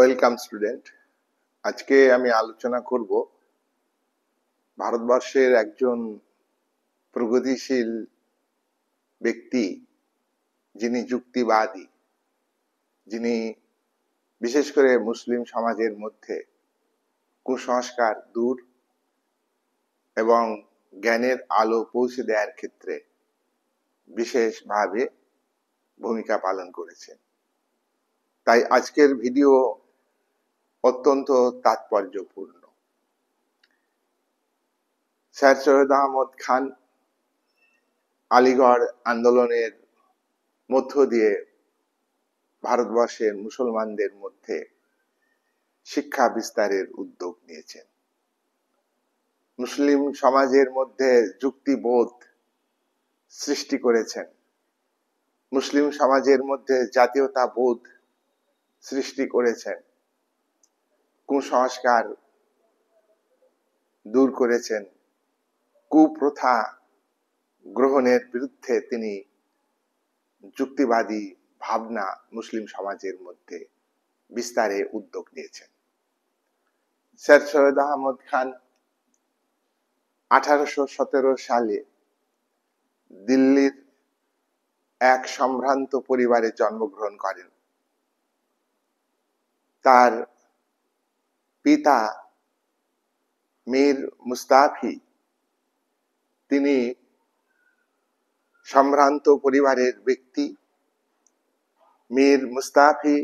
Welcome student. আজকে আমি আলোচনা করব ভারতবর্ষের একজন প্রগতিশীল ব্যক্তি, যিনি যুক্তিবাদী, যিনি বিশেষ করে মুসলিম সমাজের মধ্যে কুসংস্কার দূর এবং জ্ঞানের আলো পৌঁছে দেওয়ার ক্ষেত্রে বিশেষভাবে ভূমিকা পালন করেছেন। তাই আজকের ভিডিও অত্যন্ত তাৎপর্যপূর্ণ। স্যার সৈয়দ আহমদ খান আলিগড় আন্দোলনের মধ্য দিয়ে ভারতবর্ষের মুসলমানদের মধ্যে শিক্ষা বিস্তারের উদ্যোগ নিয়েছেন। মুসলিম সমাজের মধ্যে যুক্তিবোধ সৃষ্টি করেছেন। মুসলিম সমাজের মধ্যে জাতীয়তাবোধ সৃষ্টি করেছেন। কুসংস্কার দূর করেছেন। কুপ্রথা গ্রহণের বিরুদ্ধে তিনি যুক্তিবাদী ভাবনা মুসলিম সমাজের মধ্যে বিস্তারে উদ্যোগ নিয়েছেন। স্যার সৈয়দ আহমদ খান 1817 সালে দিল্লির এক সম্ভ্রান্ত পরিবারে জন্মগ্রহণ করেন। তার পিতা মীর মুস্তাফি, তিনি সম্ভ্রান্ত পরিবারের ব্যক্তি। মীর মুস্তাফি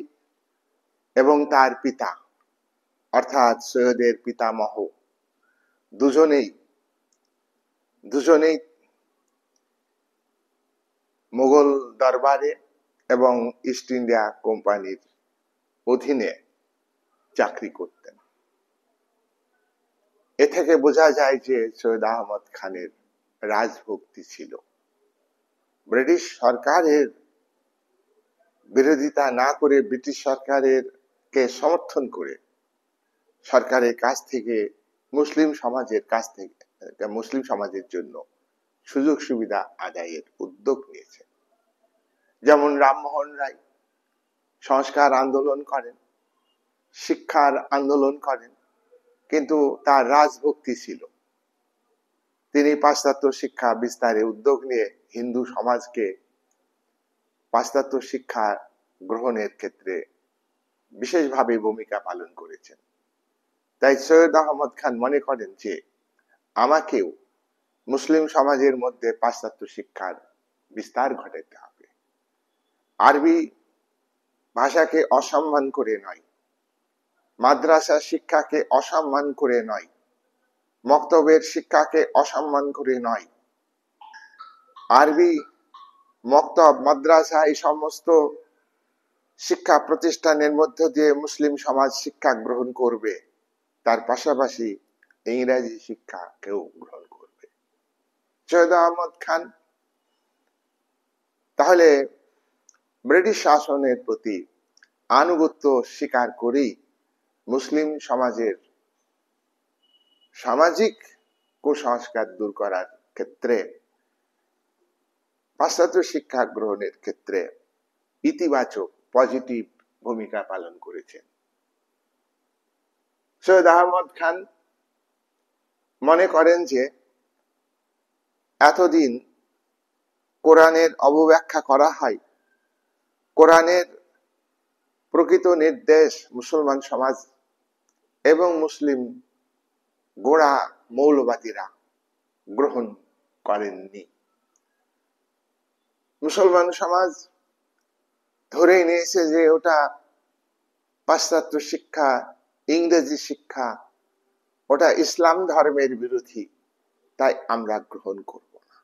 এবং তার পিতা অর্থাৎ সৈয়দের পিতামহ দুজনেই মুঘল দরবারে এবং ইস্ট ইন্ডিয়া কোম্পানির অধীনে চাকরি করতেন। এ থেকে বোঝা যায় যে সৈয়দ আহমদ খানের রাজভক্তি ছিল। ব্রিটিশ সরকারের বিরোধিতা না করে, ব্রিটিশ সরকারের কে সমর্থন করে সরকারের কাছ থেকে মুসলিম সমাজের জন্য সুযোগ সুবিধা আদায়ের উদ্যোগ নিয়েছে। যেমন রামমোহন রায় সংস্কার আন্দোলন করেন, শিক্ষার আন্দোলন করেন, কিন্তু তার রাজভক্তি ছিল। তিনি পাশ্চাত্য শিক্ষা বিস্তারে উদ্যোগ নিয়ে হিন্দু সমাজকে পাশ্চাত্য শিক্ষা গ্রহণের ক্ষেত্রে বিশেষভাবে ভূমিকা পালন করেছেন। তাই সৈয়দ আহমদ খান মনে করেন যে আমাকেও মুসলিম সমাজের মধ্যে পাশ্চাত্য শিক্ষার বিস্তার ঘটাতে হবে। আরবি ভাষাকে অসম্মান করে নয়, মাদ্রাসা শিক্ষাকে অসম্মান করে নয়, মক্তবের শিক্ষাকে অসম্মান করে নয়, আরবি মক্তব, মাদ্রাসা এই সমস্ত শিক্ষা প্রতিষ্ঠানের মধ্য দিয়ে মুসলিম সমাজ শিক্ষা গ্রহণ করবে, তার পাশাপাশি ইংরেজি শিক্ষা কেউ গ্রহণ করবে। সৈয়দ আহমদ খান তাহলে ব্রিটিশ শাসনের প্রতি আনুগত্য স্বীকার করেই মুসলিম সমাজের সামাজিক কুসংস্কার দূর করার ক্ষেত্রে, পাশ্চাত্য শিক্ষা গ্রহণের ক্ষেত্রে ইতিবাচক পজিটিভ ভূমিকা পালন করেছেন। সৈয়দ আহমদ খান মনে করেন যে এতদিন কোরআনের অবব্যাখ্যা করা হয়, কোরআনের প্রকৃত নির্দেশ মুসলমান সমাজ এবং মুসলিম গোঁড়া মৌলবাদীরা গ্রহণ করেননি। মুসলমান সমাজ ধরেই নিয়েছে যে ওটা পাশ্চাত্য শিক্ষা, ইংরেজি শিক্ষা, ওটা ইসলাম ধর্মের বিরোধী, তাই আমরা গ্রহণ করব না।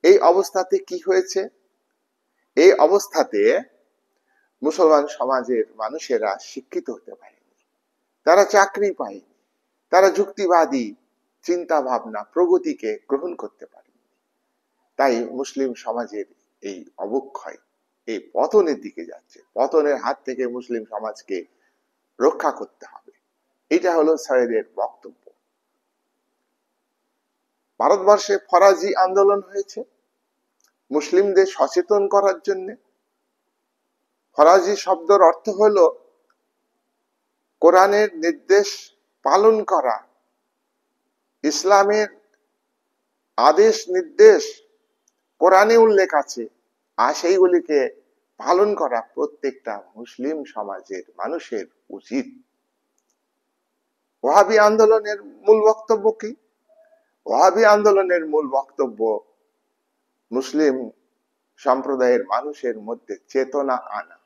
এই অবস্থাতে কি হয়েছে? এই অবস্থাতে মুসলমান সমাজের মানুষেরা শিক্ষিত হতে পারেনি, তারা চাকরি পায়নি, তারা যুক্তিবাদী চিন্তা ভাবনা প্রগতিকে গ্রহণ করতে পারেনি। তাই মুসলিম সমাজের এই অবক্ষয়, এই পতনের দিকে যাচ্ছে। পতনের হাত থেকে মুসলিম সমাজকে রক্ষা করতে হবে, এটা হলো সৈয়দের বক্তব্য। ভারতবর্ষে ফরাজি আন্দোলন হয়েছে মুসলিমদের সচেতন করার জন্য। ফরাজি শব্দের অর্থ হলো কোরআনের নির্দেশ পালন করা, ইসলামের আদেশ নির্দেশ কোরআনে উল্লেখ আছে, আর সেইগুলিকে পালন করা প্রত্যেকটা মুসলিম সমাজের মানুষের উচিত। ওয়াহাবি আন্দোলনের মূল বক্তব্য কি? ওয়াহাবি আন্দোলনের মূল বক্তব্য মুসলিম সম্প্রদায়ের মানুষের মধ্যে চেতনা আনা,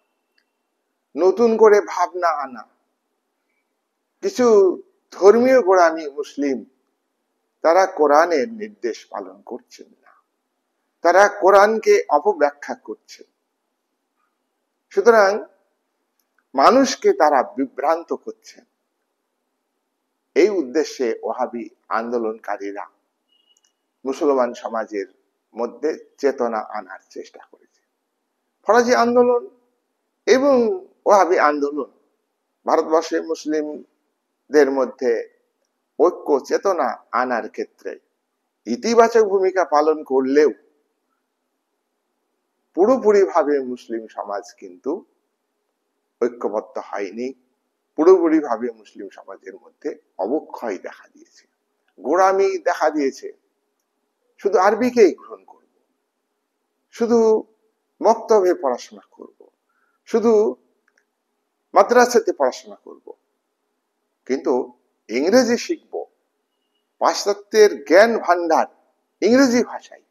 নতুন করে ভাবনা আনা। কিছু ধর্মীয় গোড়ামি মুসলিম, তারা কোরআনের নির্দেশ পালন করছেন না, তারা কোরআনকে অপব্যাখ্যা করছে। সুতরাং মানুষকে তারা বিভ্রান্ত করছেন। এই উদ্দেশ্যে ওয়াহাবি আন্দোলনকারীরা মুসলমান সমাজের মধ্যে চেতনা আনার চেষ্টা করেছে। ফরাজি আন্দোলন এবং ওয়াহাবি আন্দোলন ভারতবর্ষে মুসলিমদের মধ্যে ঐক্য চেতনা আনার ক্ষেত্রে ইতিবাচক ভূমিকা পালন করলেও পুরোপুরি ভাবে মুসলিম সমাজ কিন্তু ঐক্যবদ্ধ হয়নি। পুরোপুরি ভাবে মুসলিম সমাজের মধ্যে অবক্ষয় দেখা দিয়েছে, গোড়ামি দেখা দিয়েছে। শুধু আরবিকেই গ্রহণ করব, শুধু মক্তবে পড়াশোনা করব, শুধু মাদ্রাসাতে পড়াশোনা করব, কিন্তু ইংরেজি শিখব। পাশ্চাত্যের জ্ঞান ভান্ডার ইংরেজি ভাষায়।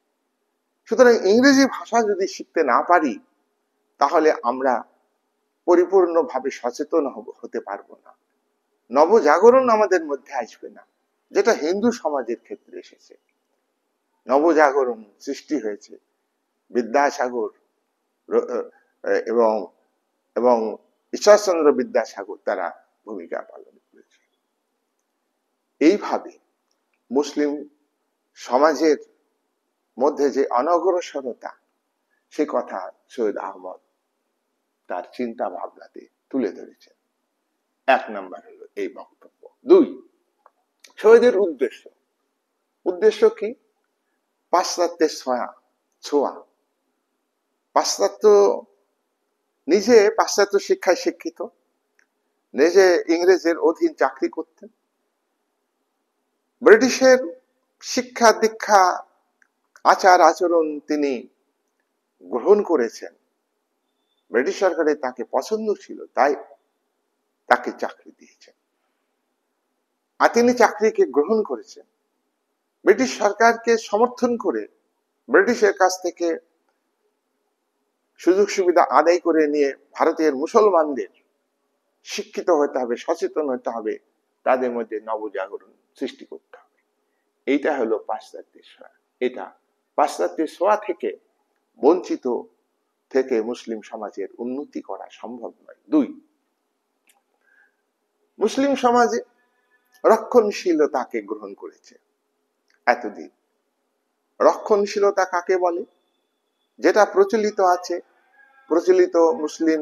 সুতরাং ইংরেজি ভাষা যদি শিখতে না পারি, তাহলে আমরা পরিপূর্ণভাবে সচেতন হতে পারবো না। নবজাগরণ আমাদের মধ্যে আসবে না, যেটা হিন্দু সমাজের ক্ষেত্রে এসেছে। নবজাগরণ সৃষ্টি হয়েছে বিদ্যাসাগর এবং এবং ঈশ্বরচন্দ্র বিদ্যাসাগর, তারা ভূমিকা পালন করেছে। এইভাবে মুসলিম সমাজের মধ্যে যে অনগ্রসরতা, সে কথা সৈয়দ আহমদ তার চিন্তা ভাবনাতে তুলে ধরেছেন। এক নম্বর হলো এই বক্তব্য। দুই, সৈয়দের উদ্দেশ্য। উদ্দেশ্য কি? পাশ্চাত্যের ছোঁয়া। পাশ্চাত্য নিজে পাশ্চাত্য শিক্ষায় শিক্ষিত, নিজে ইংরেজের অধীন চাকরি করতেন, ব্রিটিশের শিক্ষা দীক্ষা আচার আচরণ তিনি গ্রহণ করেছেন। ব্রিটিশ সরকারের তাকে পছন্দ ছিল, তাই তাকে চাকরি দিয়েছেন, আর তিনি চাকরিকে গ্রহণ করেছেন। ব্রিটিশ সরকারকে সমর্থন করে ব্রিটিশের কাছ থেকে সুযোগ সুবিধা আদায় করে নিয়ে ভারতের মুসলমানদের শিক্ষিত হতে হবে, সচেতন হতে হবে, তাদের মধ্যে নবজাগরণ সৃষ্টি করতে হবে। এইটা হলো পাশ্চাত্যের ছোঁয়া। এটা পাশ্চাত্যের ছোঁয়া থেকে বঞ্চিত থেকে মুসলিম সমাজের উন্নতি করা সম্ভব নয়। দুই, মুসলিম সমাজে রক্ষণশীলতাকে গ্রহণ করেছে এতদিন। রক্ষণশীলতা কাকে বলে? যেটা প্রচলিত আছে, প্রচলিত মুসলিম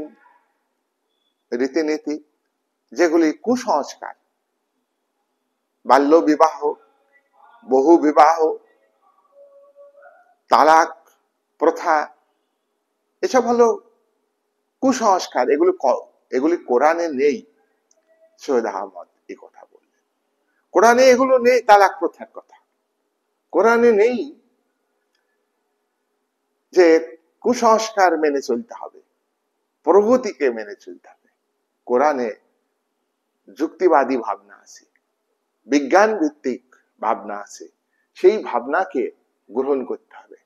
রীতিনীতি, যেগুলি কুসংস্কার, বাল্য বিবাহ, বহু বিবাহ, তালাক প্রথা, এসব হলো কুসংস্কার। এগুলি কোরআনে নেই। সৈয়দ আহমদ এই কথা বললেন, কোরআনে এগুলো নেই। তালাক প্রথার কথা কোরআনে নেই যে কুসংস্কার মেনে চলতে হবে, প্রগতিকে মেনে চলতে হবে। কোরআনে যুক্তিবাদী ভাবনা আছে, বিজ্ঞান ভিত্তিক ভাবনা আছে, সেই ভাবনাকে গ্রহণ করতে হবে।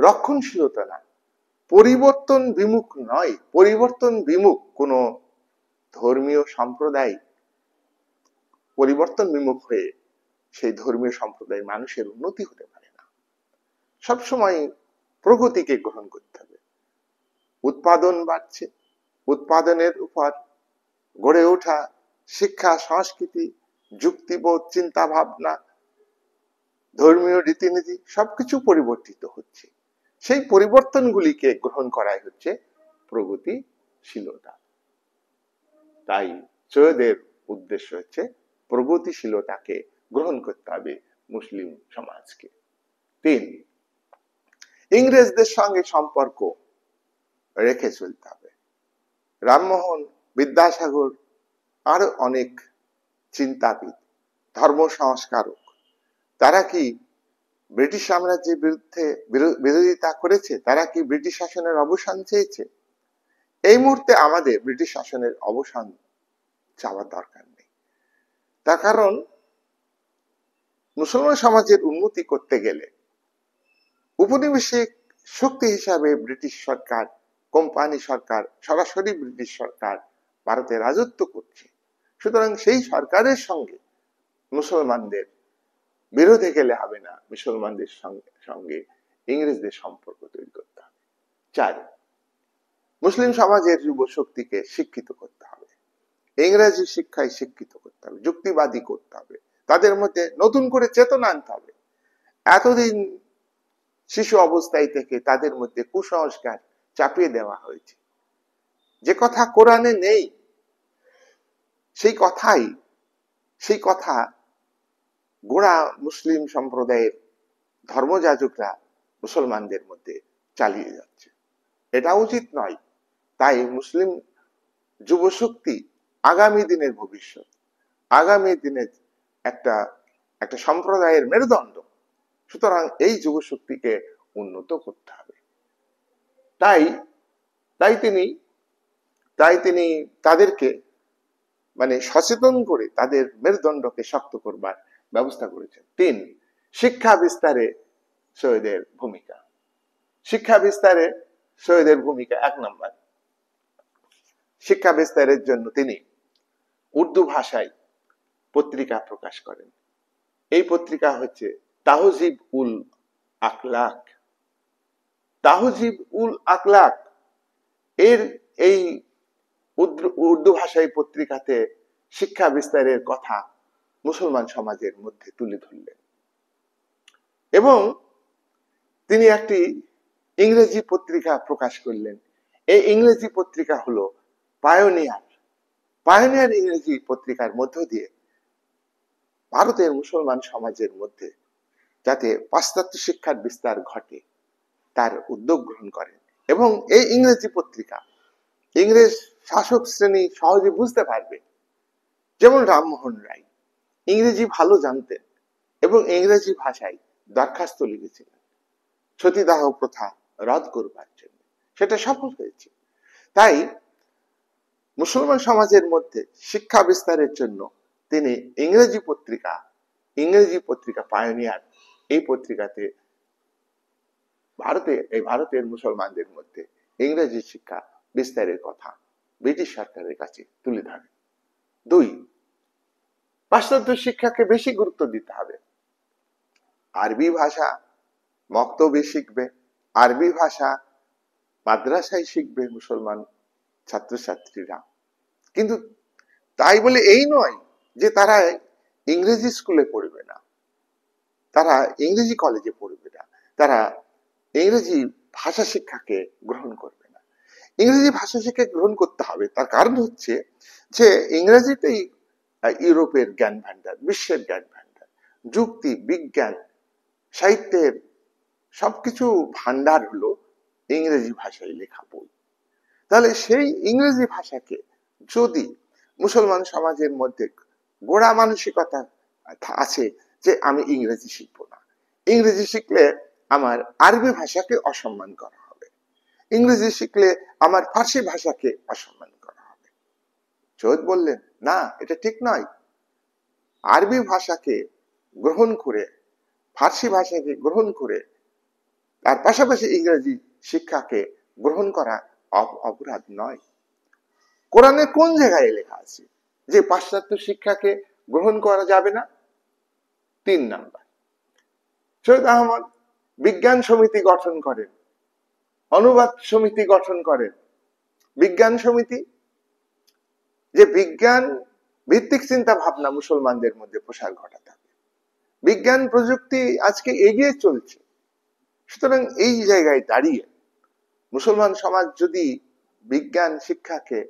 রক্ষণশীলতা না, পরিবর্তন বিমুখ নয়। পরিবর্তন বিমুখ কোন ধর্মীয় সম্প্রদায় পরিবর্তন বিমুখ হয়ে সেই ধর্মীয় সম্প্রদায়ের মানুষের উন্নতি হতে পারে না। সবসময় প্রগতিকে গ্রহণ করতে হবে। উৎপাদন বাড়ছে, উৎপাদনের উপর গড়ে ওঠা শিক্ষা, সংস্কৃতি, যুক্তিবোধ, চিন্তা ভাবনা, ধর্মীয় রীতিনীতি সবকিছু পরিবর্তিত হচ্ছে। সেই পরিবর্তনগুলিকে গ্রহণ করাই হচ্ছে প্রগতিশীলতা। তাই সৈয়দের উদ্দেশ্য হচ্ছে প্রগতিশীলতাকে গ্রহণ করতে হবে মুসলিম সমাজকে। তিন, ইংরেজদের সঙ্গে সম্পর্ক রেখে চলতে হবে। রামমোহন, বিদ্যাসাগর, আরো অনেক চিন্তাবিদ, ধর্ম সংস্কারক, তারা কি ব্রিটিশ সাম্রাজ্যের বিরুদ্ধে বিরোধিতা করেছে? তারা কি ব্রিটিশ শাসনের অবসান চেয়েছে? এই মুহূর্তে আমাদের ব্রিটিশ শাসনের অবসান চাওয়ার দরকার নেই। তার কারণ মুসলমান সমাজের উন্নতি করতে গেলে উপনিবেশিক শক্তি হিসাবে ব্রিটিশ সরকার, কোম্পানি সরকার, সরাসরি ব্রিটিশ সরকার ভারতে রাজত্ব করছে। সুতরাং সেই সরকারের সঙ্গে মুসলমানদের বিরোধে গেলে হবে না, মুসলমানদের সঙ্গে ইংরেজদের সম্পর্ক তৈরি করতে হবে। 4, মুসলিম সমাজের যুব শক্তিকে শিক্ষিত করতে হবে, ইংরেজি শিক্ষায় শিক্ষিত করতে হবে, যুক্তিবাদী করতে হবে, তাদের মধ্যে নতুন করে চেতনা আনতে হবে। এতদিন শিশু অবস্থায় থেকে তাদের মধ্যে কুসংস্কার চাপিয়ে দেওয়া হয়েছে। যে কথা কোরআনে নেই সেই কথা গোড়া মুসলিম সম্প্রদায়ের ধর্মযাজকরা মুসলমানদের মধ্যে চালিয়ে যাচ্ছে। এটা উচিত নয়। তাই মুসলিম যুবশক্তি আগামী দিনের ভবিষ্যৎ, আগামী দিনের একটা সম্প্রদায়ের মেরুদণ্ড। সুতরাং এই যুবশক্তিকে উন্নত করতে হবে। তাই তিনি তাদেরকে সচেতন করে তাদের মেরুদণ্ডকে শক্ত করবার ব্যবস্থা করেছেন। 3, শিক্ষা বিস্তারে শহীদের ভূমিকা। শিক্ষা বিস্তারে শহীদের ভূমিকা 1 নম্বর, শিক্ষা বিস্তারের জন্য তিনি উর্দু ভাষায় পত্রিকা প্রকাশ করেন। এই পত্রিকা হচ্ছে তাহজিব উল আখলাক। তাহজিব উল আখলাক এই উর্দু ভাষায় পত্রিকাতে শিক্ষা বিস্তারের কথা মুসলমান সমাজের মধ্যে তুলে ধরলেন। এবং তিনি একটি ইংরেজি পত্রিকা প্রকাশ করলেন। এই ইংরেজি পত্রিকা হলো পায়োনিয়ার ইংরেজি পত্রিকার মধ্য দিয়ে ভারতের মুসলমান সমাজের মধ্যে যাতে পাশ্চাত্য শিক্ষার বিস্তার ঘটে তার উদ্যোগ গ্রহণ করেন। এবং এই ইংরেজি পত্রিকা ইংরেজ শাসক শ্রেণী সহজে বুঝতে পারবে। যেমন রামমোহন রায় ইংরেজি ভালো জানতেন এবং ইংরেজি ভাষায় দরখাস্ত লিখেছিলেন সতীদাহ প্রথা রদ করবার জন্য, সেটা সফল হয়েছে। তাই মুসলমান সমাজের মধ্যে শিক্ষা বিস্তারের জন্য তিনি ইংরেজি পত্রিকা পায়োনিয়ার, এই পত্রিকাতে ভারতের মুসলমানদের মধ্যে ইংরেজি শিক্ষা বিস্তারের কথা ব্রিটিশ সরকারের কাছে তুলে ধরেন। 2, পাশ্চাত্য শিক্ষাকে বেশি গুরুত্ব দিতে হবে। আরবি ভাষা মক্তবে শিখবে, আরবি ভাষা মাদ্রাসায় শিখবে মুসলমান ছাত্রছাত্রীরা। কিন্তু তাই বলে এই নয় যে তারা ইংরেজি স্কুলে পড়বে না, তারা ইংরেজি কলেজে পড়বে না, তারা ইংরেজি ভাষা শিক্ষাকে গ্রহণ করবে না। ইংরেজি ভাষা শিক্ষা গ্রহণ করতে হবে। তার কারণ হচ্ছে যে ইংরেজিতেই ইউরোপের জ্ঞান ভান্ডার, বিশ্বের জ্ঞান ভান্ডার, যুক্তি, বিজ্ঞান, সাহিত্যের সবকিছু ভান্ডার হলো ইংরেজি ভাষায় লেখা বই। তাহলে সেই ইংরেজি ভাষাকে যদি মুসলমান সমাজের মধ্যে গোড়া মানসিকতা আছে যে আমি ইংরেজি শিখবো না, ইংরেজি শিখলে আমার আরবি ভাষাকে অসম্মান করা হবে, ইংরেজি শিখলে আমার ফার্সি ভাষাকে অসম্মান করা হবে, সৈয়দ বললেন না, এটা ঠিক নয়। আরবি ভাষাকে গ্রহণ করে, ফার্সি ভাষাকে গ্রহণ করে তার পাশাপাশি ইংরেজি শিক্ষাকে গ্রহণ করা অপরাধ নয়। কোরআনে কোন জায়গায় লেখা আছে যে পাশ্চাত্য শিক্ষাকে গ্রহণ করা যাবে না? 3 নাম্বার, সৈয়দ আহমদ বিজ্ঞান সমিতি গঠন করেন, অনুবাদ সমিতি গঠন করেন। বিজ্ঞান সমিতি, যে বিজ্ঞান ভিত্তিক চিন্তা ভাবনা মুসলমানদের মধ্যে প্রসার ঘটাতে হবে। বিজ্ঞান প্রযুক্তি আজকে এগিয়ে চলছে। সুতরাং এই জায়গায় দাঁড়িয়ে মুসলমান সমাজ যদি বিজ্ঞান শিক্ষাকে,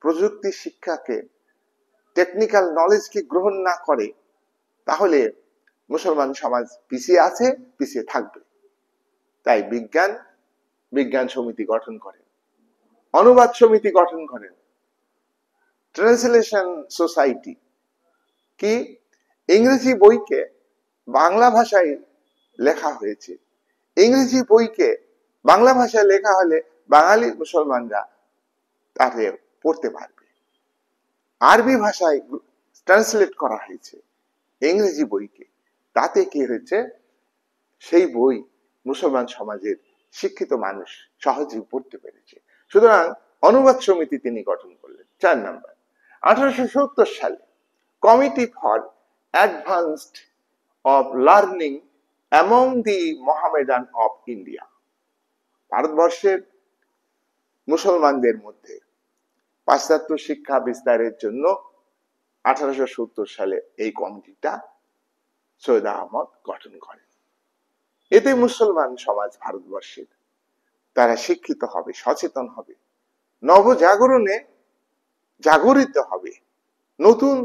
প্রযুক্তি শিক্ষাকে, টেকনিক্যাল নলেজকে গ্রহণ না করে তাহলে মুসলমান সমাজ পিছিয়ে আছে, পিছিয়ে থাকবে। তাই বিজ্ঞান সমিতি গঠন করেন, অনুবাদ সমিতি গঠন করেন, ট্রান্সলেশন সোসাইটি কি ইংরেজি বইকে বাংলা ভাষায় লেখা হয়েছে। ইংরেজি বইকে বাংলা ভাষায় লেখা হলে বাঙালি মুসলমানরা তাতে পড়তে পারবে। আরবি ভাষায় ট্রান্সলেট করা হয়েছে ইংরেজি বইকে, তাতে কি হয়েছে, সেই বই মুসলমান সমাজের শিক্ষিত মানুষ সহজেই পড়তে পেরেছে। সুতরাং অনুবাদ সমিতি তিনি গঠন করলেন। 4 নম্বর, 1870 সালে committee for advanced of learning among the Mohammedan of India, ভারতবর্ষের মুসলমানদের মধ্যে পাশ্চাত্য শিক্ষা বিস্তারের জন্য 1870 সালে এই কমিটিটা সৈয়দ আহমদ গঠন করেন। এতে মুসলমান সমাজ ভারতবর্ষের তারা শিক্ষিত হবে, সচেতন হবে, নবজাগরণে জাগরিত হবে, নতুন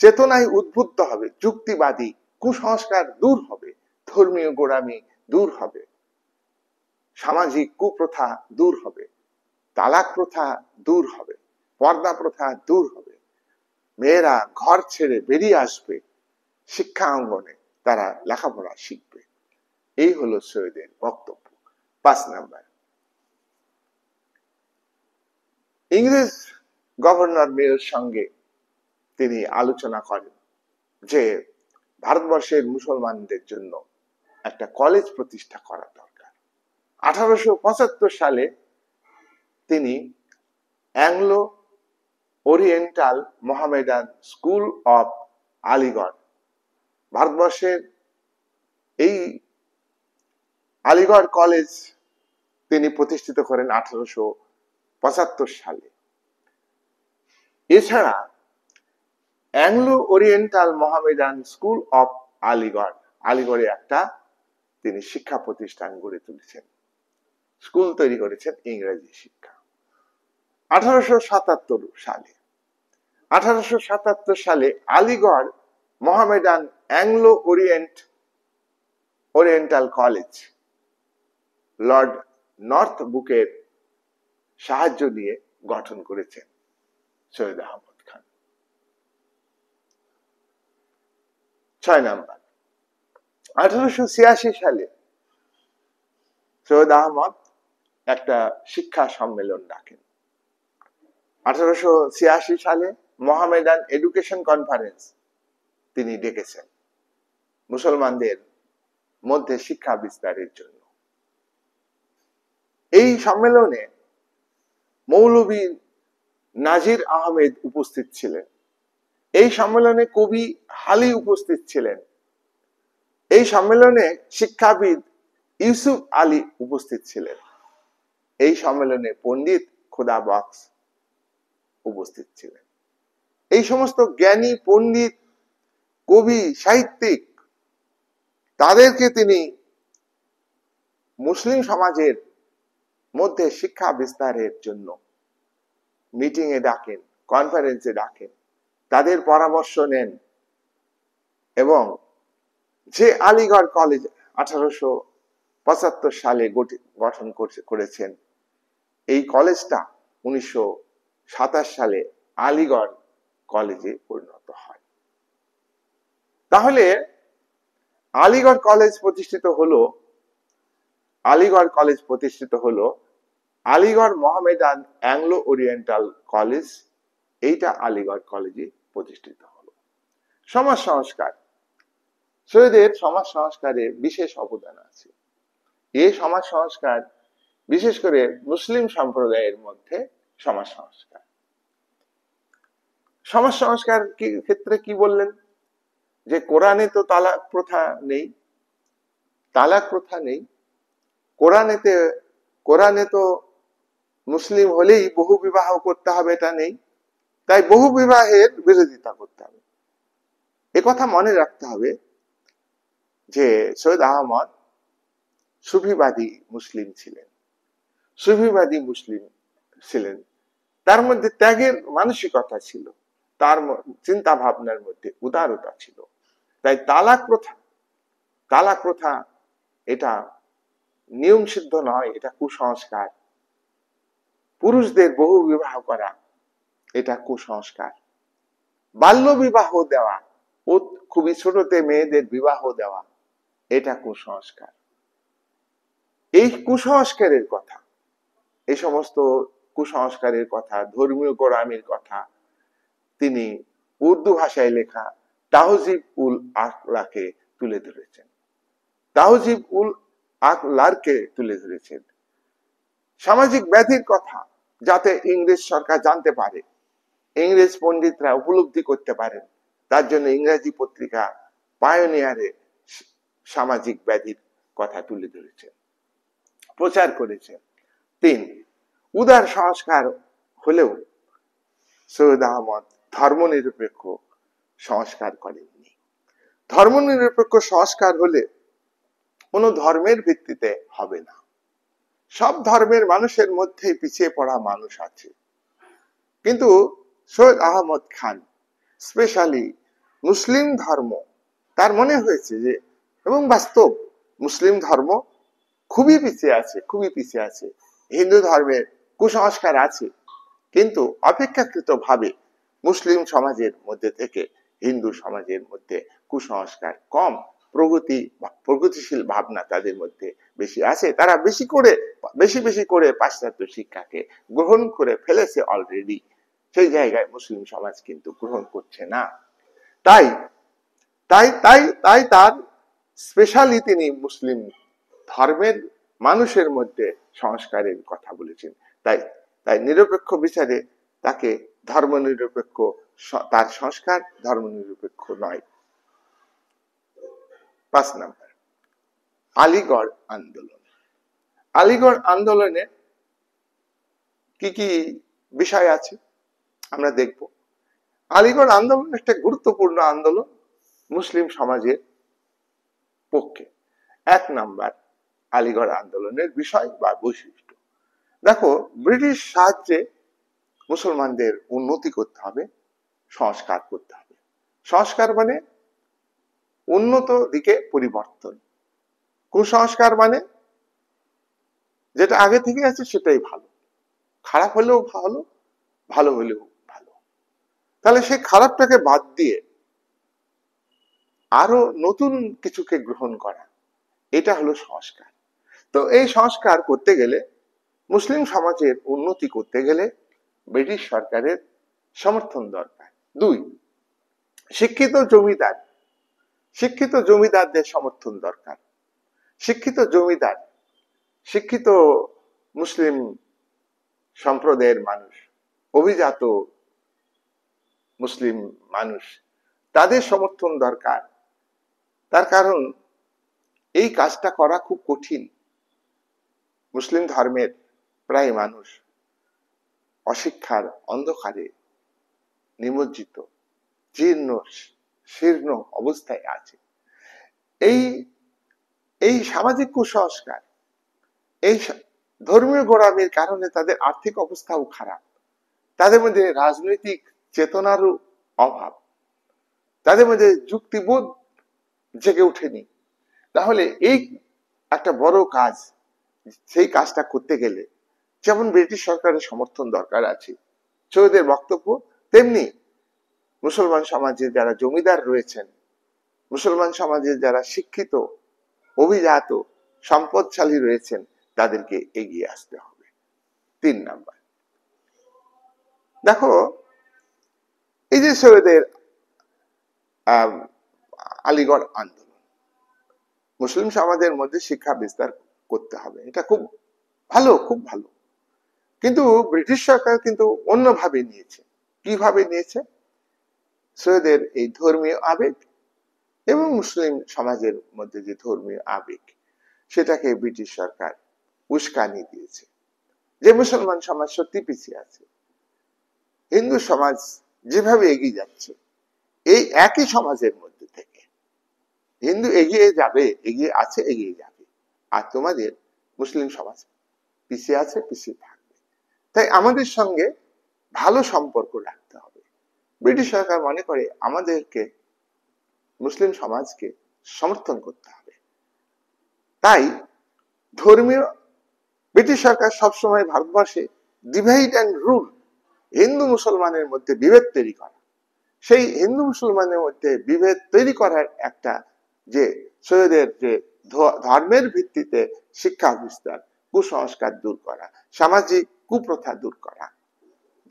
চেতনায় উদ্বুদ্ধ হবে, যুক্তিবাদী কুসংস্কার দূর হবে, ধর্মীয় গোড়ামি দূর হবে, সামাজিক কুপ্রথা দূর হবে, তালাক প্রথা দূর হবে, পর্দা প্রথা দূর হবে, মেয়েরা ঘর ছেড়ে বেরিয়ে আসবে, শিক্ষা অঙ্গনে তারা লেখাপড়া শিখবে। এই হলো সৈয়দের বক্তব্য। 5 নম্বর, ইংরেজ গভর্নর মেয়র সঙ্গে তিনি আলোচনা করেন যে ভারতবর্ষের মুসলমানদের জন্য একটা কলেজ প্রতিষ্ঠা করা দরকার। 1875 সালে তিনি Anglo Oriental Mohammedan school of Aligarh, ভারতবর্ষের এই আলিগড় কলেজ তিনি প্রতিষ্ঠিত করেন 1875 সালে। এছাড়া Anglo Oriental Mohammedan school of Aligarh, আলিগড়ে একটা তিনি শিক্ষা প্রতিষ্ঠান গড়ে তুলেছেন, স্কুল তৈরি করেছেন ইংরেজি শিক্ষা। 1877 সালে Aligarh Mohammedan Anglo oriental college Lord north বুকের সাহায্য নিয়ে গঠন করেছেন সৈয়দ আহমদ খান। 6 নম্বর, 1886 সালে সৈয়দ আহমদ একটা শিক্ষা সম্মেলন ডাকেন। 1886 সালে মোহামেডান এডুকেশন কনফারেন্স তিনি ডেকেছেন মুসলমানদের মধ্যে শিক্ষা বিস্তারের জন্য। এই সম্মেলনে মৌলভী নাজির আহমেদ উপস্থিত ছিলেন। এই সম্মেলনে কবি হালি উপস্থিত ছিলেন। এই সম্মেলনে শিক্ষাবিদ ইউসুফ আলী উপস্থিত ছিলেন। এই সম্মেলনে পণ্ডিত খোদা বক্স উপস্থিত ছিলেন। এই সমস্ত জ্ঞানী পণ্ডিত কবি সাহিত্যিক তাদেরকে তিনি মুসলিম সমাজের মধ্যে শিক্ষা বিস্তারের জন্য মিটিং এ ডাকেন, কনফারেন্সে ডাকেন, তাদের পরামর্শ নেন এবং যে আলিগড় কলেজ 1875 সালে গঠন করেছেন, এই কলেজটা 1927 সালে আলিগড় কলেজে পরিণত হয়। তাহলে আলিগড় কলেজ প্রতিষ্ঠিত হলো, আলিগড় কলেজ প্রতিষ্ঠিত হলো, Aligarh Mohammedan Anglo oriental college, এইটা আলিগড় কলেজে প্রতিষ্ঠিত হলো। সমাজ সংস্কার, সৈয়দের সমাজ সংস্কারে বিশেষ অবদান আছে। এই সমাজ সংস্কার বিশেষ করে মুসলিম সম্প্রদায়ের মধ্যে সমাজ সংস্কার। সমাজ সংস্কার ক্ষেত্রে কি বললেন, যে কোরআনে তো তালাক প্রথা নেই, তালাক প্রথা নেই, কোরআনে তো মুসলিম হলেই বহু বিবাহ করতে হবে এটা নেই, তাই বহু বিবাহের বিরোধিতা করতে হবে। একথা মনে রাখতে হবে যে সৈয়দ আহমদ সুফিবাদী মুসলিম ছিলেন, সুফিবাদী মুসলিম ছিলেন, তার মধ্যে ত্যাগের মানসিকতা ছিল, তার চিন্তা ভাবনার মধ্যে উদারতা ছিল। তাই তালাক প্রথা এটা নিয়ম সিদ্ধ নয়, এটা কুসংস্কার। পুরুষদের বহু বিবাহ করা এটা কুসংস্কার। বাল্য বিবাহ দেওয়া, খুবই ছোটতে মেয়েদের বিবাহ দেওয়া, এটা কুসংস্কার। এই কুসংস্কারের কথা, এই সমস্ত কুসংস্কারের কথা, ধর্মীয় গোড়ামির কথা তিনি উর্দু ভাষায় লেখা তাহজিব উল আখলাকে তুলে ধরেছেন। তাহজিব উল আখলারকে তুলে ধরেছেন। সামাজিক ব্যাধির কথা যাতে ইংরেজ সরকার জানতে পারে, ইংরেজ পণ্ডিতরা উপলব্ধি করতে পারেন, তার জন্য ইংরেজি পত্রিকা পায়োনিয়ারে সামাজিক ব্যাধির কথা তুলে ধরেছেন, প্রচার করেছেন। 3, উদার সংস্কার হলেও সৈয়দ আহমদ ধর্মনিরপেক্ষ সংস্কার করেননি। ধর্মনিরপেক্ষ সংস্কার হলে কোনো ধর্মের ভিত্তিতে হবে না। সব ধর্মের মানুষের মধ্যে পিছিয়ে পড়া মানুষ আছে, কিন্তু সৈয়দ আহমদ খান স্পেশালি মুসলিম ধর্ম, তার মনে হয়েছে যে, এবং বাস্তব মুসলিম ধর্ম খুবই পিছিয়ে আছে, খুবই পিছিয়ে আছে। হিন্দু ধর্মের কুসংস্কার আছে, কিন্তু অপেক্ষাকৃত ভাবে মুসলিম সমাজের মধ্যে থেকে হিন্দু সমাজের মধ্যে কুসংস্কার কম, প্রগতিশীল ভাবনা তাদের মধ্যে বেশি আছে। তারা বেশি বেশি করে পাশ্চাত্য শিক্ষাকে গ্রহণ করে ফেলেছে অলরেডি। সেই জায়গায় মুসলিম সমাজ কিন্তু গ্রহণ করছে না। তাই তাই তাই তাই তার স্পেশালি তিনি মুসলিম ধর্মের মানুষের মধ্যে সংস্কারের কথা বলেছেন। তাই তাই নিরপেক্ষ বিচারে তাকে ধর্মনিরপেক্ষ, তার সংস্কার ধর্মনিরপেক্ষ নয়। 5 নম্বর, আলিগড় আন্দোলন। আলিগড় আন্দোলনে কি কি বিষয় আছে আমরা দেখব। আলিগড় আন্দোলন একটা গুরুত্বপূর্ণ আন্দোলন মুসলিম সমাজের পক্ষে। 1 নম্বর, আলিগড় আন্দোলনের বিষয় বা বৈশিষ্ট্য। দেখো, ব্রিটিশ সাহায্যে মুসলমানদের উন্নতি করতে হবে, সংস্কার করতে হবে। সংস্কার মানে উন্নত দিকে পরিবর্তন, কুসংস্কার মানে যেটা আগে থেকে আছে সেটাই ভালো, খারাপ হলেও ভালো, ভালো হলেও ভালো। তাহলে সেই খারাপটাকে বাদ দিয়ে আরো নতুন কিছুকে গ্রহণ করা, এটা হলো সংস্কার। তো এই সংস্কার করতে গেলে, মুসলিম সমাজের উন্নতি করতে গেলে ব্রিটিশ সরকারের সমর্থন দরকার। 2, শিক্ষিত জমিদার, শিক্ষিত জমিদারদের সমর্থন দরকার। শিক্ষিত জমিদার, শিক্ষিত মুসলিম সম্প্রদায়ের মানুষ, অভিজাত মুসলিম মানুষ, তাদের সমর্থন দরকার। তার কারণ এই কাজটা করা খুব কঠিন। মুসলিম ধর্মের প্রায় মানুষ অশিক্ষার অন্ধকারে নিমজ্জিত, জীর্ণ শীর্ণ অবস্থায় আছে। এই সামাজিক কুসংস্কার, এই ধর্মীয় গোড়ামির কারণে তাদের আর্থিক অবস্থাও খারাপ, তাদের মধ্যে রাজনৈতিক চেতনারও অভাব, তাদের মধ্যে যুক্তিবোধ জেগে ওঠেনি। তাহলে এই একটা বড় কাজ, সেই কাজটা করতে গেলে যেমন ব্রিটিশ সরকারের সমর্থন দরকার আছে, সৈয়দের বক্তব্য তেমনি মুসলমান সমাজে যারা জমিদার রয়েছেন, মুসলমান সমাজে যারা শিক্ষিত, অভিজাত, সম্পদশালী রয়েছেন, তাদেরকে এগিয়ে আসতে হবে। 3 নাম্বার, দেখো, এই যে সৈয়দের আলিগড় আন্দোলন, মুসলিম সমাজের মধ্যে শিক্ষা বিস্তার করতে হবে, এটা খুব ভালো, খুব ভালো। কিন্তু ব্রিটিশ সরকার কিন্তু অন্যভাবে নিয়েছে। কিভাবে নিয়েছে? সৈয়দের এই ধর্মীয় আবেগ এবং মুসলিম সমাজের মধ্যে যে ধর্মীয় আবেগ, সেটাকে ব্রিটিশ সরকার উস্কানি দিয়েছে যে মুসলমান সমাজ সত্যি পিছিয়ে আছে, হিন্দু সমাজ যেভাবে এগিয়ে যাচ্ছে, এই একই সমাজের মধ্যে থেকে হিন্দু এগিয়ে যাবে, এগিয়ে আছে, এগিয়ে যাবে, আর তোমাদের মুসলিম সমাজ পিছিয়ে আছে, পিছিয়ে থাকবে। তাই আমাদের সঙ্গে ভালো সম্পর্ক রাখতে হবে। ব্রিটিশ সরকার মনে করে আমাদেরকে, মুসলিম সমাজকে সমর্থন করতে হবে। তাই ধর্মীয়, ব্রিটিশ সরকার সবসময় ভারতবর্ষে ডিভাইড অ্যান্ড রুল, হিন্দু মুসলমানের মধ্যে বিভেদ তৈরি করা, সেই হিন্দু মুসলমানের মধ্যে বিভেদ তৈরি করার একটা যে সৈয়দের যে ধর্মের ভিত্তিতে শিক্ষা বিস্তার, কুসংস্কার দূর করা, সামাজিক কুপ্রথা দূর করা,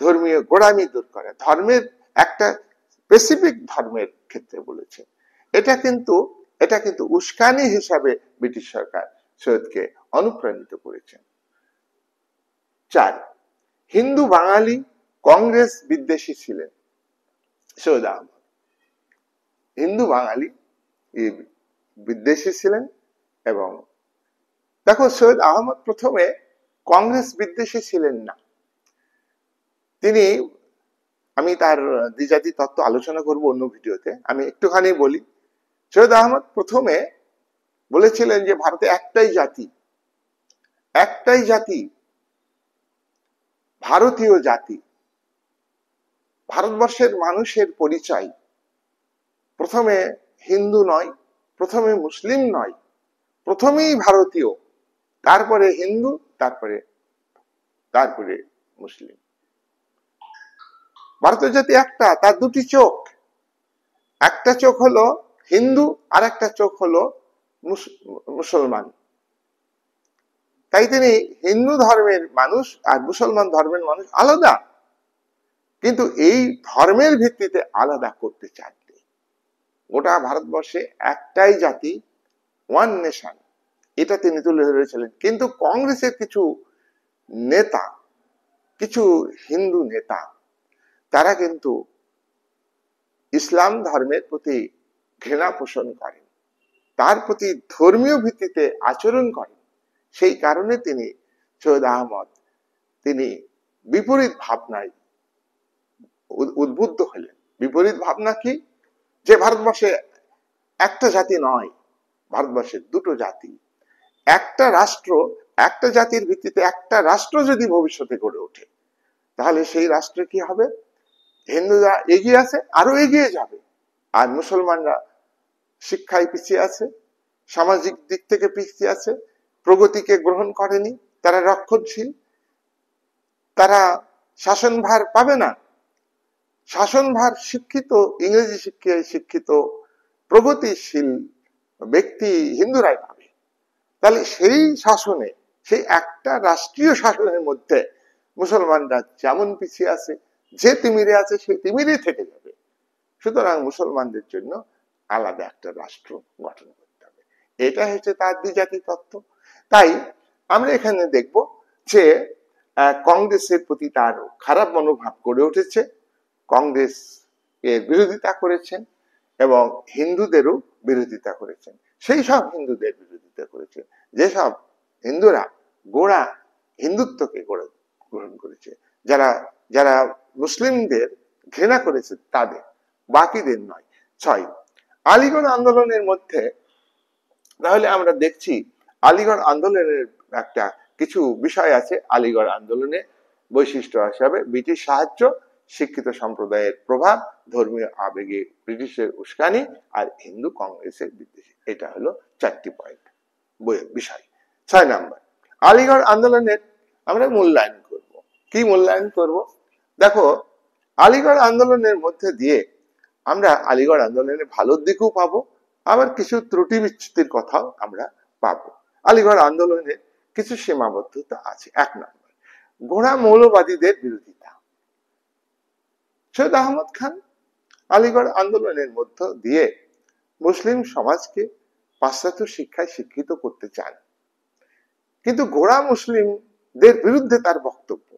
ধর্মীয় গোড়ামি দূর করা, ধর্মের একটা স্পেসিফিক ধর্মের ক্ষেত্রে বলেছে। এটা কিন্তু উস্কানি হিসাবে ব্রিটিশ সরকার সৈয়দকে অনুপ্রাণিত করেছেন। 4, হিন্দু বাঙালি কংগ্রেস বিদ্বেষী ছিলেন সৈয়দ আহমদ। হিন্দু বাঙালি বিদ্বেষী ছিলেন। এবং দেখো, সৈয়দ আহমদ প্রথমে কংগ্রেস বিদ্বেষী ছিলেন না। তিনি, আমি তার দ্বিজাতি তত্ত্ব আলোচনা করব অন্য ভিডিওতে, আমি একটুখানি বলি। সৈয়দ আহমদ প্রথমে বলেছিলেন যে ভারতে একটাই জাতি, ভারতীয় জাতি, ভারতবর্ষের মানুষের পরিচয় প্রথমে হিন্দু নয়, প্রথমে মুসলিম নয়, প্রথমেই ভারতীয়, তারপরে হিন্দু, তারপরে মুসলিম। ভারতীয় জাতি একটা, তার দুটি চোখ, একটা চোখ হলো হিন্দু আর একটা চোখ হলো মুসলমান। তাই তিনি হিন্দু ধর্মের মানুষ আর মুসলমান ধর্মের মানুষ আলাদা, কিন্তু এই ধর্মের ভিত্তিতে আলাদা করতে চাননি। গোটা ভারতবর্ষে একটাই জাতি, ওয়ান নেশন, এটা তিনি তুলে ধরেছিলেন। কিন্তু কংগ্রেসের কিছু নেতা, কিছু হিন্দু নেতা, তারা কিন্তু ইসলাম ধর্মের প্রতি ঘৃণা পোষণ করেন, তার প্রতি ধর্মীয় ভিত্তিতে আচরণ করেন। সেই কারণে তিনি সৈয়দ আহমদ তিনি বিপরীত ভাবনায় উদ্বুদ্ধ হলেন। বিপরীত ভাবনা কি? যে ভারতবর্ষে একটা জাতি নয়, ভারতবর্ষের দুটো জাতি, একটা রাষ্ট্র, একটা জাতির ভিত্তিতে একটা রাষ্ট্র যদি ভবিষ্যতে গড়ে ওঠে, তাহলে সেই রাষ্ট্রে কি হবে? হিন্দুরা এগিয়ে আছে, আরো এগিয়ে যাবে, আর মুসলমানরা শিক্ষায় পিছিয়ে আছে, সামাজিক দিক থেকে পিছিয়ে আছে, প্রগতিকে গ্রহণ করেনি, তারা রক্ষণশীল, তারা শাসনভার পাবে না। শাসনভার শিক্ষিত, ইংরেজি শিক্ষায় শিক্ষিত, প্রগতিশীল ব্যক্তি হিন্দুরাই পাবে। তাহলে সেই শাসনে, সেই একটা রাষ্ট্রীয় শাসনের মধ্যে মুসলমানরা যেমন পিছিয়ে আছে, যে তিমিরে আছে সেই তিমিরে থেকে যাবে। সুতরাং মুসলমানদের জন্য আলাদা একটা রাষ্ট্র গঠন করতে হবে। এটা হচ্ছে তার দ্বিজাতি তত্ত্ব। তাই আমরা এখানে দেখব যে কংগ্রেসের প্রতি তার খারাপ মনোভাব গড়ে উঠেছে, কংগ্রেস এর বিরোধিতা করেছেন এবং হিন্দুদেরও বিরোধিতা করেছেন। সেই সব হিন্দুদের বিরোধিতা করেছেন যেসব হিন্দুরা গোড়া হিন্দুত্বকে গ্রহণ করেছে, যারা যারা মুসলিমদের ঘৃণা করেছে তাদের, বাকিদের নয়। 6, আলিগড় আন্দোলনের মধ্যে তাহলে আমরা দেখছি আলিগড় আন্দোলনের একটা কিছু বিষয় আছে। আলিগড় আন্দোলনে বৈশিষ্ট্য হিসাবে ব্রিটিশ সাহায্য, শিক্ষিত সম্প্রদায়ের প্রভাব, ধর্মীয় আবেগে ব্রিটিশের উস্কানি, আর হিন্দু কংগ্রেসের বিদ্বেষী। এটা হলো 4টি পয়েন্ট বইয়ের বিষয়। 6 নাম্বার, আলিগড় আন্দোলনের আমরা মূল্যায়ন করব। কি মূল্যায়ন করব? দেখো, আলিগড় আন্দোলনের মধ্যে দিয়ে আমরা আলিগড় আন্দোলনের ভালো দিকও পাবো, আবার কিছু ত্রুটি বিচ্যুতির কথাও আমরা পাবো। আলিগড় আন্দোলনের কিছু সীমাবদ্ধতা আছে। 1 নম্বর, গোঁড়া মৌলবাদীদের বিরোধিতা। সৈয়দ আহমদ খান আলিগড় আন্দোলনের মধ্য দিয়ে মুসলিম সমাজকে পাশ্চাত্য শিক্ষায় শিক্ষিত করতে চান, কিন্তু গোঁড়া মুসলিমদের বিরুদ্ধে তার বক্তব্য,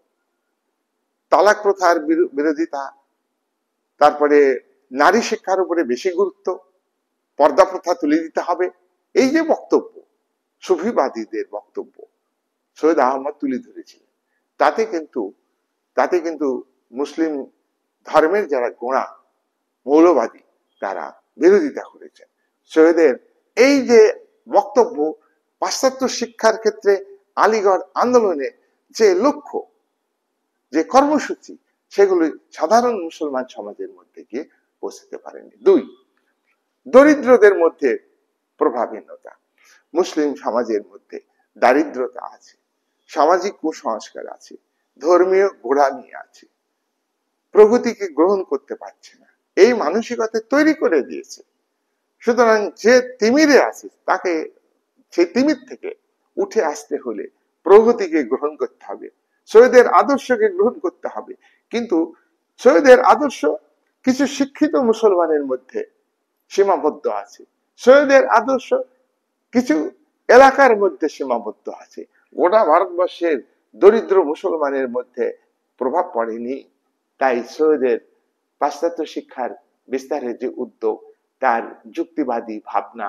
তালাক প্রথার বিরোধিতা, তারপরে নারী শিক্ষার উপরে বেশি গুরুত্ব, পর্দা প্রথা তুলে দিতে হবে, এই যে বক্তব্য, সুফিবাদীদের বক্তব্য সৈয়দ আহমদ তুলে ধরেছিলেন, তাতে কিন্তু মুসলিম ধর্মের যারা গোঁড়া মৌলবাদী তারা বিরোধিতা করেছেন। সৈয়দের এই যে বক্তব্য, পাশ্চাত্য শিক্ষার ক্ষেত্রে আলিগড় আন্দোলনে যে লক্ষ্য, যে কর্মসূচি, সেগুলি সাধারণ মুসলমান সমাজের মধ্যে গিয়ে পৌঁছতে পারেনি। 2, দরিদ্রদের মধ্যে প্রভাবহীনতা। মুসলিম সমাজের মধ্যে দারিদ্রতা আছে, সামাজিক কুসংস্কার আছে, ধর্মীয় গোড়ামি আছে, প্রগতিকে গ্রহণ করতে পারছে না, এই মানসিকতা তৈরি করে দিয়েছে। সুতরাং যে তিমিরে আছে তাকে সেই তিমির থেকে উঠে আসতে হলে প্রগতিকে গ্রহণ করতে হবে, সৈয়দের আদর্শকে গ্রহণ করতে হবে। কিন্তু সৈয়দের আদর্শ কিছু শিক্ষিত মুসলমানের মধ্যে সীমাবদ্ধ আছে, সৈয়দের আদর্শ কিছু এলাকার মধ্যে সীমাবদ্ধ আছে, গোটা ভারতবর্ষের দরিদ্র মুসলমানের মধ্যে প্রভাব পড়েনি। তাই সৈয়দের পাশ্চাত্য শিক্ষার বিস্তারের যে উদ্যোগ, তার যুক্তিবাদী ভাবনা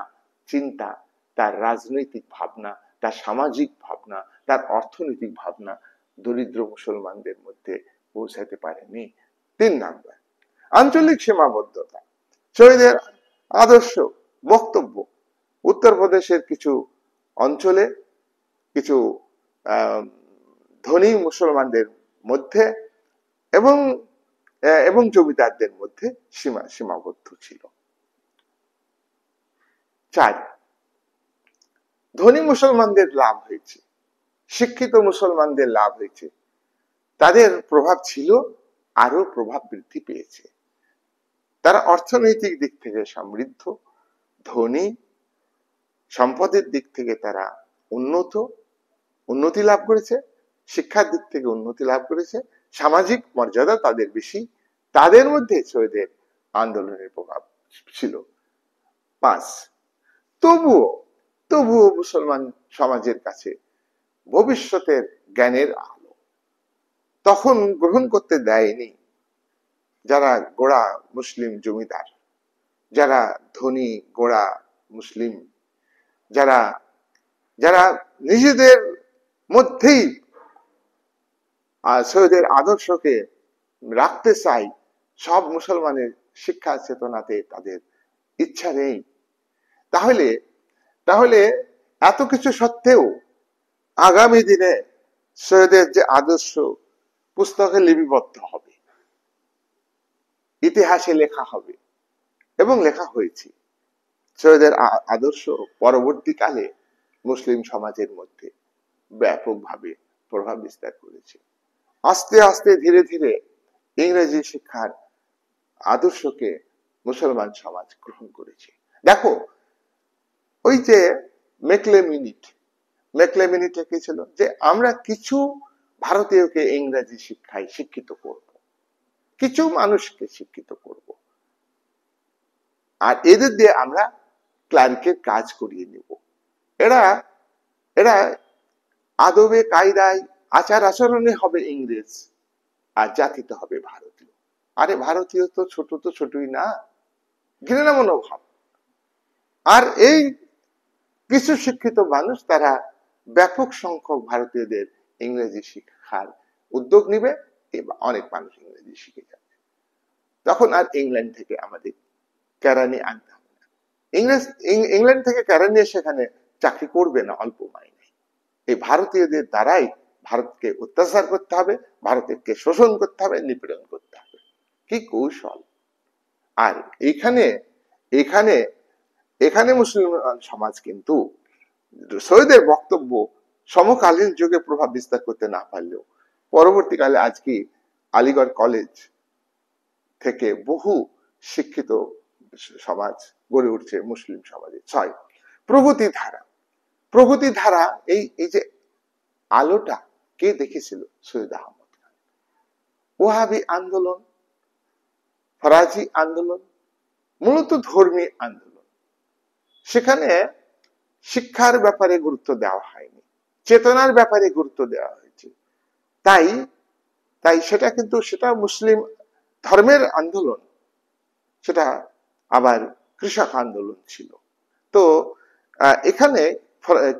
চিন্তা, তার রাজনৈতিক ভাবনা, তার সামাজিক ভাবনা, তার অর্থনৈতিক ভাবনা দরিদ্র মুসলমানদের মধ্যে পৌঁছাতে পারেনি। 3 নাম্বার, আঞ্চলিক সীমাবদ্ধতা। সৈয়দের আদর্শ বক্তব্য উত্তরপ্রদেশের কিছু অঞ্চলে কিছু ধনী মুসলমানদের মধ্যে এবং এবং জমিদারদের মধ্যে সীমাবদ্ধ ছিল। 4, ধনী মুসলমানদের লাভ হয়েছে, শিক্ষিত মুসলমানদের লাভ হয়েছে, তাদের প্রভাব ছিল, আরো প্রভাব বৃদ্ধি পেয়েছে। তারা অর্থনৈতিক দিক থেকে সমৃদ্ধ, ধনী, সম্পদের দিক থেকে তারা উন্নতি লাভ করেছে, শিক্ষার দিক থেকে উন্নতি লাভ করেছে, সামাজিক মর্যাদা তাদের বেশি, তাদের মধ্যে সৈয়দের আন্দোলনের প্রভাব ছিল। 5, তবুও মুসলমান সমাজের কাছে ভবিষ্যতের জ্ঞানের আলো তখন গ্রহণ করতে দেয়নি যারা গোড়া মুসলিম জমিদার, যারা ধনী গোড়া মুসলিম, যারা যারা নিজেদের মধ্যেই সৈয়দের আদর্শকে রাখতে চাই, সব মুসলমানের শিক্ষা চেতনাতে তাদের ইচ্ছা নেই। তাহলে এত কিছু সত্ত্বেও আগামী দিনে সৈয়দের যে আদর্শ পুস্তকে লিপিবদ্ধ হবে, ইতিহাসে লেখা হবে এবং লেখা হয়েছে। সৈয়দের আদর্শ পরবর্তীকালে মুসলিম সমাজের মধ্যে ব্যাপকভাবে প্রভাব বিস্তার করেছে। আস্তে আস্তে ধীরে ধীরে ইংরেজি শিক্ষার আদর্শকে মুসলমান সমাজ গ্রহণ করেছে। দেখো, ওই যে ম্যাকলেমিনি লিখেছিল যে আমরা কিছু ভারতীয়কে ইংরেজি শিক্ষায় শিক্ষিত করব, কিছু মানুষকে শিক্ষিত করব, আর এদের দিয়ে আমরা ক্লার্কের কাজ করিয়ে নেব। এরা আদবে কায়দায় আচার আচরণে হবে ইংরেজ, আর জাতিতে হবে ভারতীয়। আরে ভারতীয় তো ছোটই না, ঘৃণা মনোভাব। আর এই কিছু শিক্ষিত মানুষ তারা ব্যাপক সংখ্যক ভারতীয়দের ইংরেজি শিক্ষার উদ্যোগ নিবে, অনেক মানুষ ইংরেজি শিখে যাবে। তখন আর ইংল্যান্ড থেকে আমাদের কেরানি আনতে হবে না। ইংল্যান্ড থেকে কেরানি সেখানে চাকরি করবে না অল্প মাইনে। এই ভারতীয়দের দ্বারাই ভারতকে অত্যাচার করতে হবে, ভারতকে শোষণ করতে হবে, নিপীড়ন করতে হবে। কি কৌশল! আর এখানে মুসলিম সমাজ কিন্তু সৈয়দের বক্তব্য সমকালীন যুগে প্রভাব বিস্তার করতে না পারলেও পরবর্তীকালে আজকে আলিগড় কলেজ থেকে বহু শিক্ষিত সমাজ গড়ে উঠছে মুসলিম সমাজে। 6, প্রগতি ধারা। এই যে আলোটা কে দেখেছিল? সৈয়দ আহমদ খান। ওয়াহাবি আন্দোলন, ফরাজি আন্দোলন মূলত ধর্মী আন্দোলন। সেখানে শিক্ষার ব্যাপারে গুরুত্ব দেওয়া হয়নি, চেতনার ব্যাপারে গুরুত্ব দেওয়া হয়েছে। তাই সেটা মুসলিম ধর্মের আন্দোলন, সেটা আবার কৃষক আন্দোলন ছিল। তো এখানে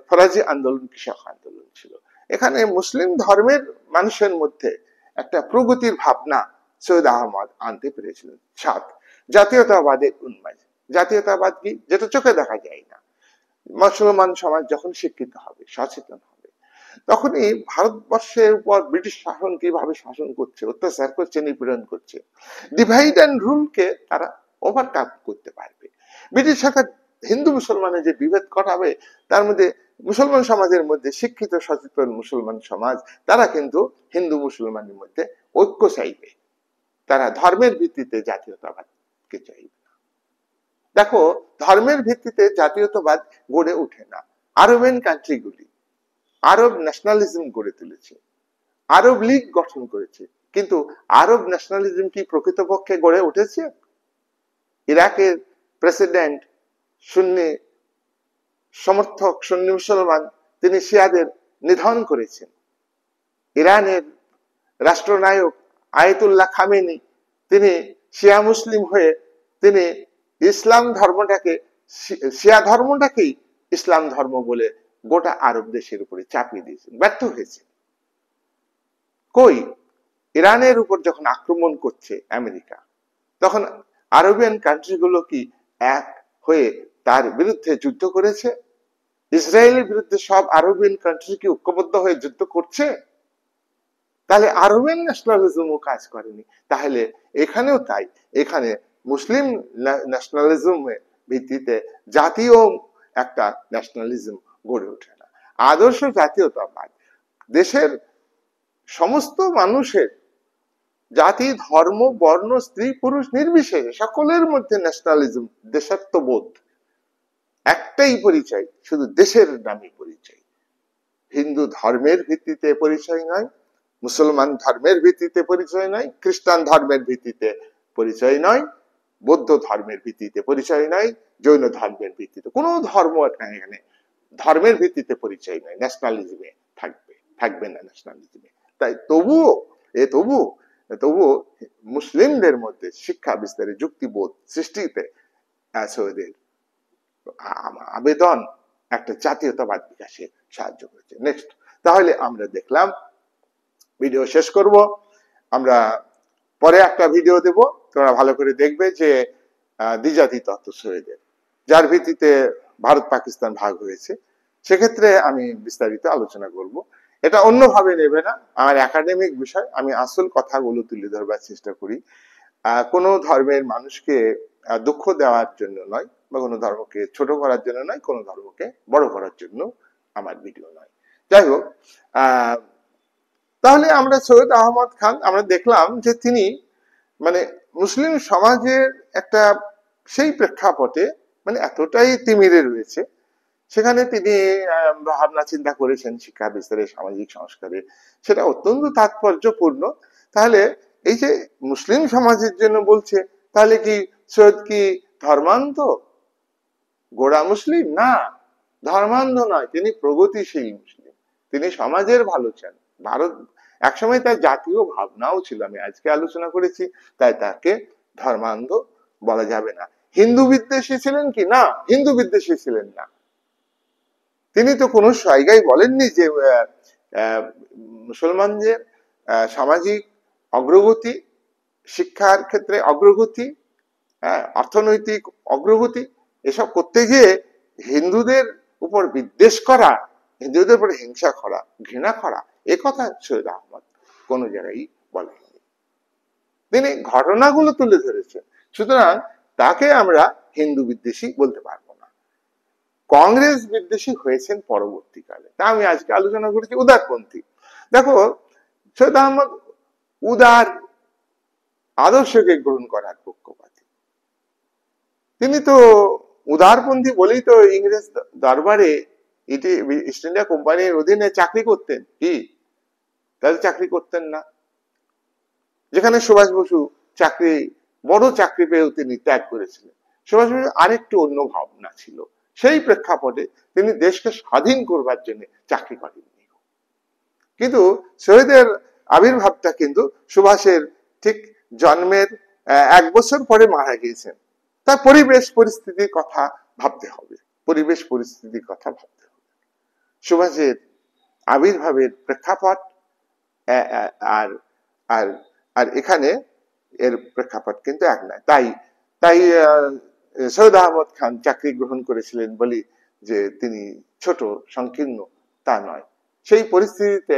ফরাজি আন্দোলন কৃষক আন্দোলন ছিল। এখানে মুসলিম ধর্মের মানুষের মধ্যে একটা প্রগতির ভাবনা সৈয়দ আহমদ আনতে পেরেছিলেন। 7, জাতীয়তাবাদের উন্মাদ। জাতীয়তাবাদ কি? যেটা চোখে দেখা যায় না। মুসলমান সমাজ যখন শিক্ষিত হবে, সচেতন হবে, তখনই ভারতবর্ষের উপর ব্রিটিশ শাসন কিভাবে শাসন করছে, অত্যাচার করছে, নিপীড়ন করছে, ডিভাইড অ্যান্ড রুলকে তারা ওভারকাম করতে পারবে। ব্রিটিশ সরকার হিন্দু মুসলমানের যে বিভেদ ঘটাবে, তার মধ্যে মুসলমান সমাজের মধ্যে শিক্ষিত সচেতন মুসলমান সমাজ তারা কিন্তু হিন্দু মুসলমানের মধ্যে ঐক্য চাইবে। তারা ধর্মের ভিত্তিতে জাতীয়তাবাদকে চাইবে না। দেখো, ধর্মের ভিত্তিতে জাতীয়তাবাদ গড়ে ওঠে না। আরবেন কান্ট্রিগুলি আরব ন্যাশনালিজম গড়ে তুলেছে, আরব লীগ গঠন করেছে, কিন্তু আরব ন্যাশনালিজম কি প্রকৃতপক্ষে গড়ে উঠেছে? ইরাকের প্রেসিডেন্ট সুন্নি সমর্থক, সুন্নি মুসলমান, তিনি শিয়াদের নিধন করেছেন। ইরানের রাষ্ট্রনায়ক আয়াতুল্লাহ খামেনি, তিনি শিয়া মুসলিম হয়ে তিনি ইসলাম ধর্মটাকে, শিয়া ধর্মটাকেই ইসলাম ধর্ম বলে গোটা আরব দেশের উপরে চাপিয়ে দিয়েছেন, ব্যর্থ হয়েছে। কই, ইরানের উপর যখন আক্রমণ করছে আমেরিকা, তখন আরবিয়ান কান্ট্রিগুলো কি এক হয়ে তার বিরুদ্ধে যুদ্ধ করেছে? ইসরায়েলের বিরুদ্ধে সব আরবিয়ান কান্ট্রি কি ঐক্যবদ্ধ হয়ে যুদ্ধ করছে? তাহলে আরবিয়ান ন্যাশনালিজমও কাজ করেনি। তাহলে এখানেও তাই, এখানে মুসলিম ন্যাশনালিজমের ভিত্তিতে জাতীয় একটা ন্যাশনালিজম গড়ে ওঠে না। আদর্শ জাতীয়তাবাদ দেশের সমস্ত মানুষের, জাতি, ধর্ম, বর্ণ, স্ত্রী পুরুষ নির্বিশেষে সকলের মধ্যে ন্যাশনালিজম, দেশাত্মবোধ, একটাই পরিচয়, শুধু দেশের নামে পরিচয়। হিন্দু ধর্মের ভিত্তিতে পরিচয় নয়, মুসলমান ধর্মের ভিত্তিতে পরিচয় নয়, খ্রিস্টান ধর্মের ভিত্তিতে পরিচয় নয়, বৌদ্ধ ধর্মের ভিত্তিতে পরিচয় নয়, জৈন ধর্মের ভিত্তিতে, কোনো ধর্ম এখানে ধর্মের ভিত্তিতে পরিচয় নয়, ন্যাশনালিজমে থাকবে না ন্যাশনালিজমে। তাই তবুও মুসলিমদের মধ্যে শিক্ষা বিস্তারে, যুক্তিবোধ সৃষ্টিতে সৌদের আবেদন একটা জাতীয়তাবাদ বিকাশে সাহায্য করেছে। নেক্সট, তাহলে আমরা দেখলাম, ভিডিও শেষ করব, আমরা পরে একটা ভিডিও দেব, তোমরা ভালো করে দেখবে যে দ্বিজাতি তত্ত্ব সৌদের, যার ভিত্তিতে ভারত পাকিস্তান ভাগ হয়েছে। সেক্ষেত্রে আমি বিস্তারিত আলোচনা করব। এটা অন্যভাবে নেবে না, আমার একাডেমিক বিষয়, আমি আসল কথাগুলো তুলে ধরবার চেষ্টা করি। কোনো ধর্মের মানুষকে দুঃখ দেওয়ার জন্য নয়, বা কোনো ধর্মকে ছোট করার জন্য নয়, কোনো ধর্মকে বড় করার জন্য আমার ভিডিও নয়। যাই হোক, তাহলে আমরা সৈয়দ আহমদ খান আমরা দেখলাম যে তিনি মানে মুসলিম সমাজের একটা সেই প্রেক্ষাপটে মানে এতটাই তিমিরে রয়েছে, সেখানে তিনি ভাবনা চিন্তা করেছেন শিক্ষা বিস্তারে, সামাজিক সংস্কারে, সেটা অত্যন্ত তাৎপর্যপূর্ণ। তাহলে এই যে মুসলিম সমাজের জন্য বলছে, তাহলে কি সৈয়দ কি ধর্মান্ধ, গোড়া মুসলিম? না, ধর্মান্ধ নয়, তিনি প্রগতিশীল মুসলিম, তিনি সমাজের ভালো চান। ভারত একসময় তার জাতীয় ভাবনাও ছিল, আমি আজকে আলোচনা করেছি, তাই তাকে ধর্মান্ধ বলা যাবে না। হিন্দু বিদ্বেষী ছিলেন কি? না, হিন্দু বিদ্বেষী ছিলেন না। তিনি তো কোনো জায়গায় বলেননি যে মুসলমানদের সামাজিক অগ্রগতি, শিক্ষার ক্ষেত্রে অগ্রগতি, অর্থনৈতিক অগ্রগতি, এসব করতে গিয়ে হিন্দুদের উপর বিদ্বেষ করা, হিন্দুদের উপর হিংসা করা, ঘৃণা করা, এ কথা সৈয়দ আহমদ কোন জায়গায় বলেননি। তিনি ঘটনাগুলো তুলে ধরেছেন, সুতরাং তাকে আমরা হিন্দু বিদ্বেষী বলতে পারবো না। কংগ্রেস বিদ্বেষী হয়েছেন পরবর্তীকালে, তা আমি আজকে আলোচনা করেছি উদারপন্থী। দেখো, সৈয়দ আহমদ উদার আদর্শকে গ্রহণ করার পক্ষপাতী। তিনি তো উদারপন্থী বলেই তো ইংরেজ দরবারে ইস্ট ইন্ডিয়া কোম্পানির অধীনে চাকরি করতেন। কি তাদের চাকরি করতেন না? যেখানে সুভাষ বসু চাকরি, বড় চাকরি পেয়েও তিনি ত্যাগ করেছিলেন, সুভাষ বসু আরেকটু অন্য ভাবনা ছিল, সেই প্রেক্ষাপটে তিনি দেশকে স্বাধীন করবার জন্য চাকরি করেননি। কিন্তু শহীদের আবির্ভাবটা কিন্তু সুভাষের ঠিক জন্মের 1 বছর পরে মারা গিয়েছেন। তার পরিবেশ পরিস্থিতির কথা ভাবতে হবে, পরিবেশ পরিস্থিতির কথা ভাবতে হবে। সুভাষের আবির্ভাবের প্রেক্ষাপট আর আর আর এখানে এর প্রেক্ষাপট কিন্তু এক নয়। তাই সৈয়দ আহমদ খান চাকরি গ্রহণ করেছিলেন বলি যে তিনি ছোট সংকীর্ণ, তা নয়। সেই পরিস্থিতিতে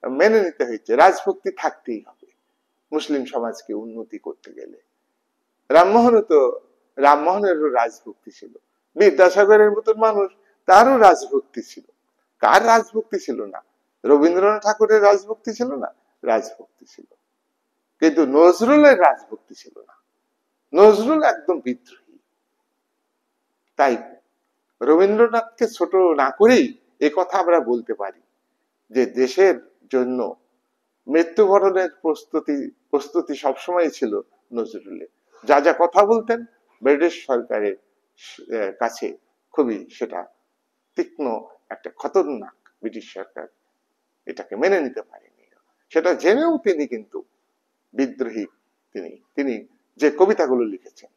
মেনে নিতে হয়েছে, রাজভক্তি থাকতেই হবে মুসলিম সমাজকে উন্নতি করতে গেলে। রামমোহনেরও রাজভক্তি ছিল, বিদ্যাসাগরের মতন মানুষ, তারও রাজভক্তি ছিল। কার রাজভক্তি ছিল না? রবীন্দ্রনাথ ঠাকুরের রাজভক্তি ছিল না? রাজভক্তি ছিল। কিন্তু নজরুলের রাজভক্তি ছিল না, নজরুল একদম বিদ্রোহী। তাই রবীন্দ্রনাথকে ছোট না করেই এ কথা আমরা বলতে পারি যে দেশের জন্য মৃত্যুবরণের প্রস্তুতি সবসময় ছিল নজরুলের। যা যা কথা বলতেন ব্রিটিশ সরকারের কাছে খুবই সেটা তীক্ষ্ণ একটা খতরনাক, ব্রিটিশ সরকার এটাকে মেনে নিতে পারেনি। সেটা জেনেও তিনি কিন্তু বিদ্রোহী। তিনি যে কবিতাগুলো লিখেছেন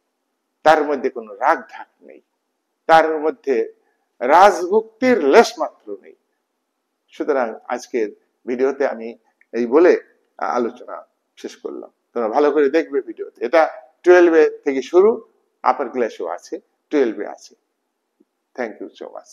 তার মধ্যে কোনো রাগ ঢাক নেই, তার মধ্যে রাজভক্তির লেশ মাত্র নেই। সুতরাং আজকের ভিডিওতে আমি এই বলে আলোচনা শেষ করলাম। তোমরা ভালো করে দেখবে ভিডিওতে, এটা 12 থেকে শুরু, আপার ক্লাসেও আছে, 12 আছে। Thank you so much.